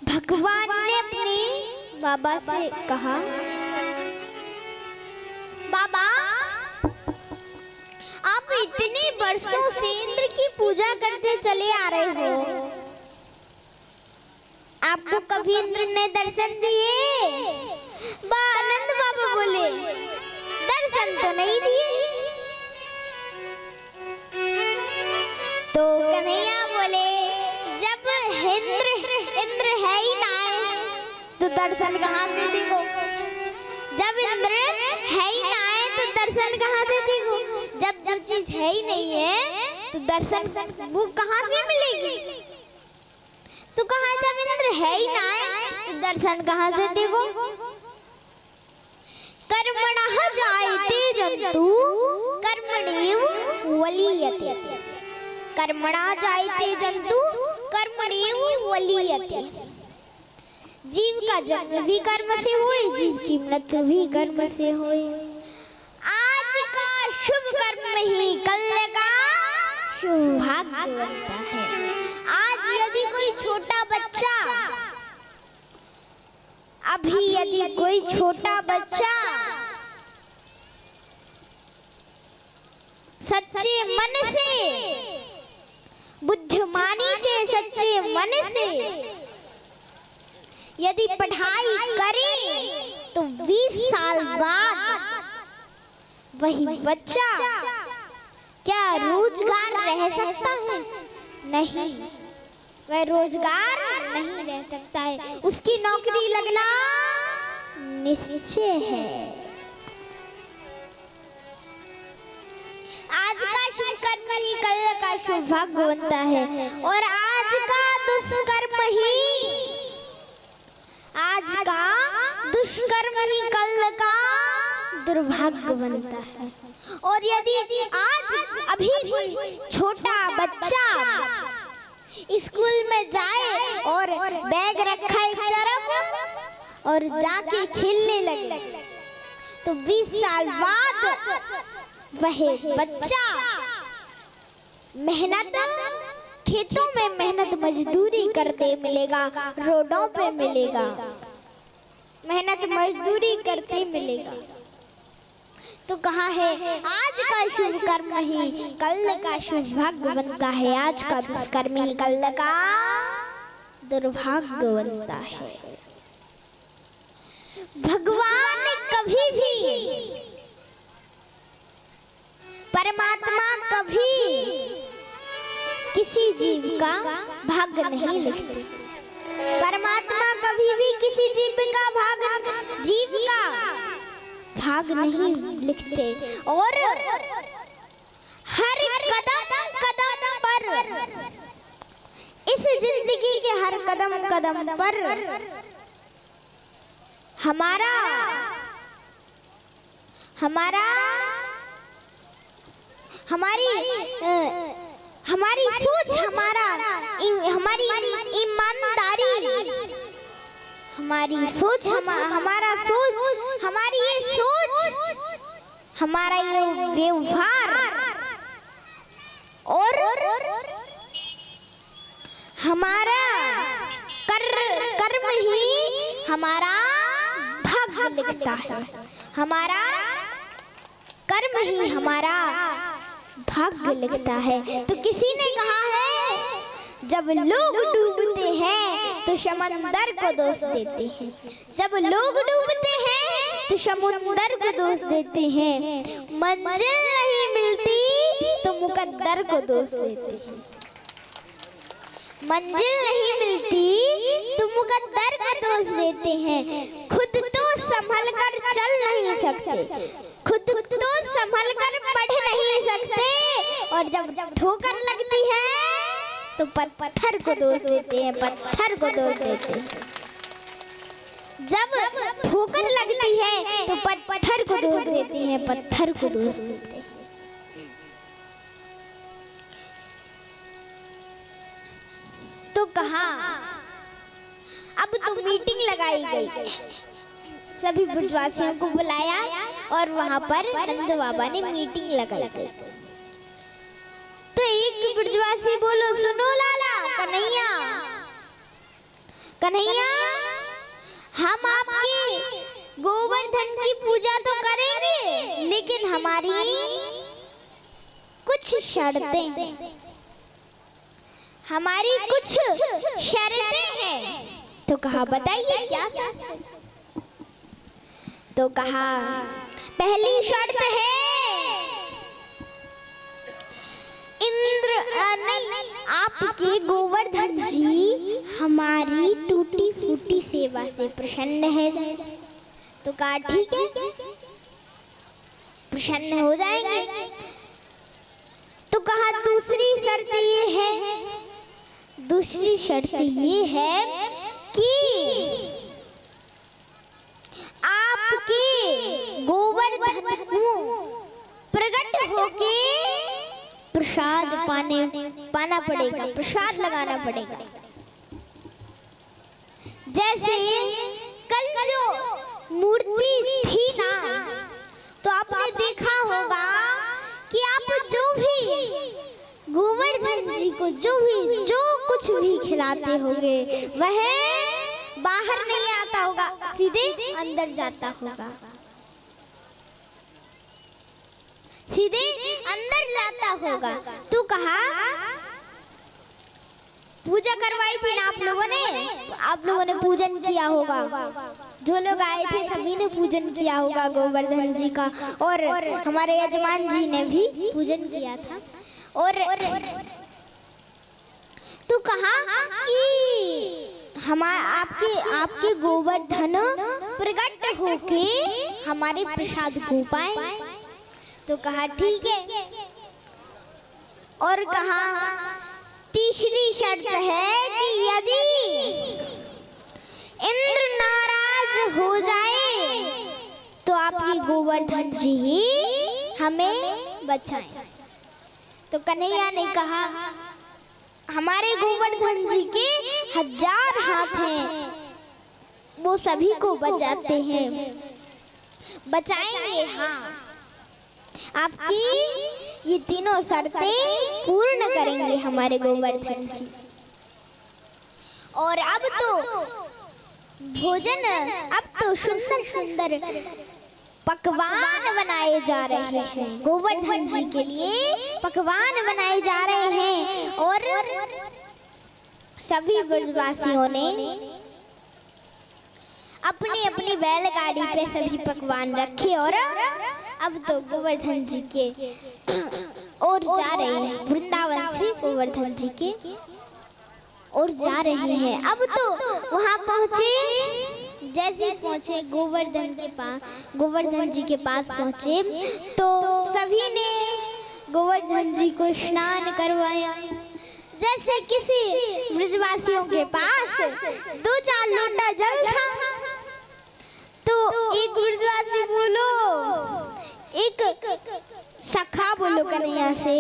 भगवान ने अपने बाबा से कहा, बाबा आप इतने वर्षों से इंद्र की पूजा करते चले आ रहे हो, आपको कभी इंद्र ने दर्शन दिए? आनंद बाबा बोले, दर्शन तो नहीं दिए। तो कन्हैया बोले, जब इंद्र है ही ना है तो दर्शन कहाँ से देखो? जब इंद्र है ही ना है तो दर्शन कहाँ से देखो? जब जो चीज है ही नहीं है तो दर्शन वो कहाँ से मिलेगी? तो कहाँ, जब इंद्र है ही ना है तो दर्शन कहाँ से देखो? कर्मणः जायते जन्तु कर्मणेव वलीयते। कर्मणा जायते जन्तु कर्मणेव वलीयते। जीव का जन्म भी कर्म से होए, जीव की मृत्यु भी कर्म से होए। आज का शुभ कर्म ही कल का शुभ भाग्य बनता है। आज यदि कोई छोटा बच्चा, अभी यदि कोई छोटा बच्चा सच्चे मन से, बुद्धिमानी से, सच्चे मन से यदि पढ़ाई करे तो 20 साल बाद वही बच्चा क्या रोजगार रह सकता है? नहीं, वह रोजगार नहीं रह सकता है, उसकी नौकरी लगना निश्चय है। आज का शुभ कर्म ही कल का शुभ भाग्य बनता है, और आज का दुष्कर्म ही कल का दुर्भाग्य बनता है। और यदि आज अभी कोई छोटा बच्चा स्कूल में जाए और बैग रखा एक तरफ और जाके खेलने लगे तो 20 साल बाद वह बच्चा मेहनत, खेतों में मेहनत मजदूरी करते मिलेगा, रोडों पे मिलेगा, मेहनत मजदूरी करते मिलेगा। तो कहाँ है आज का शुभ कर्म ही कल का शुभ भाग्य बनता है, आज का दुष्कर्म ही कल का दुर्भाग्य बनता है। भगवान कभी भी, परमात्मा कभी किसी जीव का भाग्य नहीं लिखते। परमात्मा कभी भी किसी जीव का भाग नहीं लिखते, और हर कदम कदम पर, इस जिंदगी के हर कदम कदम पर हमारी सोच, हमारी ईमानदारी, हमारी सोच, हमारी ये सोच, हमारा ये व्यवहार और हमारा कर्म ही हमारा भाग्य लिखता है। हमारा कर्म ही हमारा भाग्य लिखता है। तो किसी ने कहा है, जब लोग डूबते हैं तो समंदर को दोष देते हैं। जब लोग डूबते हैं तो समुंदर को दोष देते हैं। मंजिल नहीं मिलती तो मुकद्दर को दोष देते हैं। मंजिल नहीं मिलती तो मुकद्दर को दोष देते हैं। खुद तो संभल कर चल नहीं सकते, खुद तो संभल कर पढ़ नहीं सकते, और जब ठोकर लगती है तो पत्थर को दोष देते हैं, पत्थर को दोष देते हैं। जब ठोकर लगती है तो पत्थर को दोष देते हैं, पत्थर को दोष देते हैं। तो कहा, अब तो मीटिंग लगाई गई, सभी ब्रजवासियों को बुलाया और वहां पर नंद बाबा ने मीटिंग लगाई गई। तो एक ब्रजवासी बोलो, सुनो लाला कन्हैया, कन्हैया, हम आपके गोवर्धन की पूजा तो करेंगे, लेकिन हमारी कुछ शर्तें हैं, हमारी कुछ शर्तें हैं। तो कहा बताइए क्या शर्त? तो कहा पहली शर्त है इंद्र नहीं, आपके गोवर्धन जी हमारी टूटी फूटी सेवा से प्रसन्न है। तो कहा ठीक है, प्रसन्न हो जाएंगे। तो कहा दूसरी शर्त ये है, दूसरी शर्त ये है कि आपके गोवर्धन को प्रकट होके प्रसाद पाना पड़ेगा, प्रसाद लगाना पड़ेगा। जैसे कल जो मूर्ति थी ना, तो आपने देखा होगा कि आप जो भी गोवर्धन जी को जो कुछ भी खिलाते होंगे वह बाहर नहीं आता होगा, सीधे अंदर जाता होगा, सीधे अंदर जाता होगा। तो कहा पूजा करवाई थी ना आप लोगों ने पूजन किया होगा, जो लोग आए थे सभी ने पूजन किया होगा गोवर्धन जी का, और हमारे यजमान जी ने भी पूजन किया था। और तो कहा कि आपके गोवर्धन प्रकट होके हमारे प्रसाद को पाए। तो कहा ठीक है। और कहा तीसरी शर्त है कि यदि इंद्र नाराज हो जाए तो आपकी गोवर्धन जी हमें बचाएं। तो कन्हैया ने कहा हमारे गोवर्धन जी के 1000 हाथ हैं, वो सभी को बचाते हैं, बचाएंगे। हाँ, आपकी ये तीनों शर्तें पूर्ण करेंगे हमारे गोवर्धन जी। और अब तो भोजन, अब तो सुंदर सुंदर पकवान बनाए जा रहे हैं, गोवर्धन जी के लिए पकवान बनाए जा रहे हैं। और सभी ब्रजवासियों ने अपनी अपनी बैलगाड़ी पे सभी पकवान रखे और अब तो गोवर्धन जी के और जा रहे हैं, वृंदावन से गोवर्धन जी के और जा रहे हैं। अब तो वहाँ पहुँचे, जैसे पहुँचे गोवर्धन जी के पास पहुँचे तो सभी ने गोवर्धन जी को स्नान करवाया। जैसे किसी ब्रजवासियों के पास 2-4 लोटा जल था तो एक ब्रजवासी बोलो, एक सखा बोलो कन्हैया से,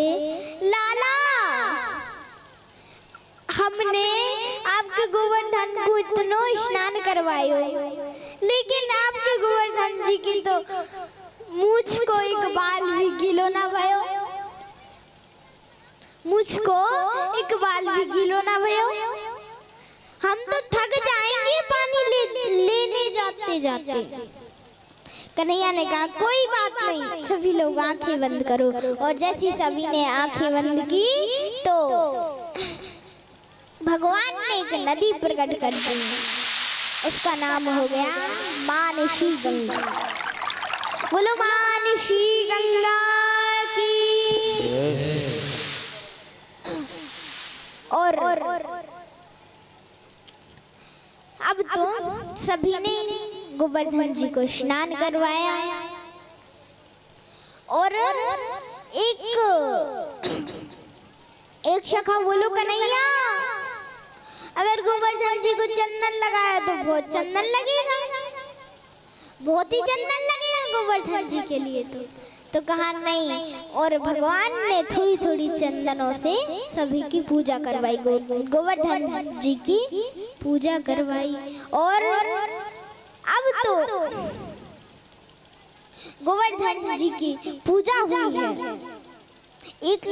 लाला हमने आपके गोवर्धन को इतना स्नान करवायो, लेकिन आपके गोवर्धन जी की तो मुझ को एक बाल भी गिलो ना भयो, मुझको एक बाल भी गिलो ना भयो, हम तो थक जाएंगे पानी लेने जाते जाते। कन्हैया ने कहा कोई बात नहीं, सभी लोग आंखें बंद करो। और जैसे सभी ने आंखें बंद की तो भगवान ने एक नदी प्रकट कर दी, उसका नाम हो गया मानसी गंगा। बोलो मानसी गंगा की। और अब तो सभी ने गोवर्धन जी को स्नान करवाया और एक शाखा बोलो कन्हैया, अगर गोवर्धन जी को चंदन लगाया तो बहुत चंदन लगेगा, बहुत ही चंदन लगेगा गोवर्धन जी के लिए। तो कहा नहीं, और भगवान ने थोड़ी थोड़ी चंदनों से सभी की पूजा करवाई, गोवर्धन जी की पूजा करवाई। और अब तो गोवर्धन जी की पूजा हुई है। एक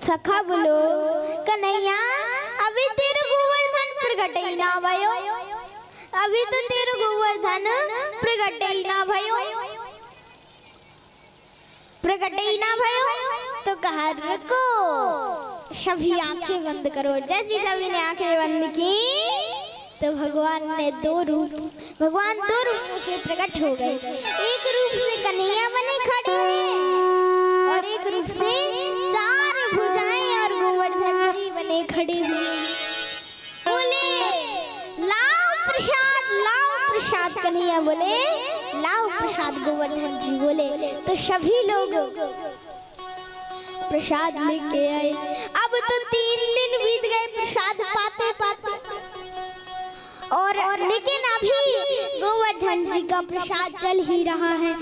सखा बोलो कन्हैया, अभी तेरे गोवर्धन प्रकट ही ना भयो, अभी तो तेरे गोवर्धन प्रकट ही ना भयो, प्रकट ही ना भयो। तो कहा रुको, सभी आंखें बंद करो। जैसी सभी ने आंखें बंद की तो भगवान ने भगवान दो रूपों से प्रकट हो गए। एक रूप से कन्हैया बने खड़े और एक रूप से चार भुजाएं और गोवर्धन जी बने खड़े हुए। बोले लाओ प्रसाद कन्हैया बोले लाओ प्रसाद। गोवर्धन जी बोले तो सभी लोग प्रसाद लेके आए। अब तो 3 दिन बीत गए प्रसाद पाते पाते, और लेकिन अभी गोवर्धन जी का प्रसाद चल ही रहा है।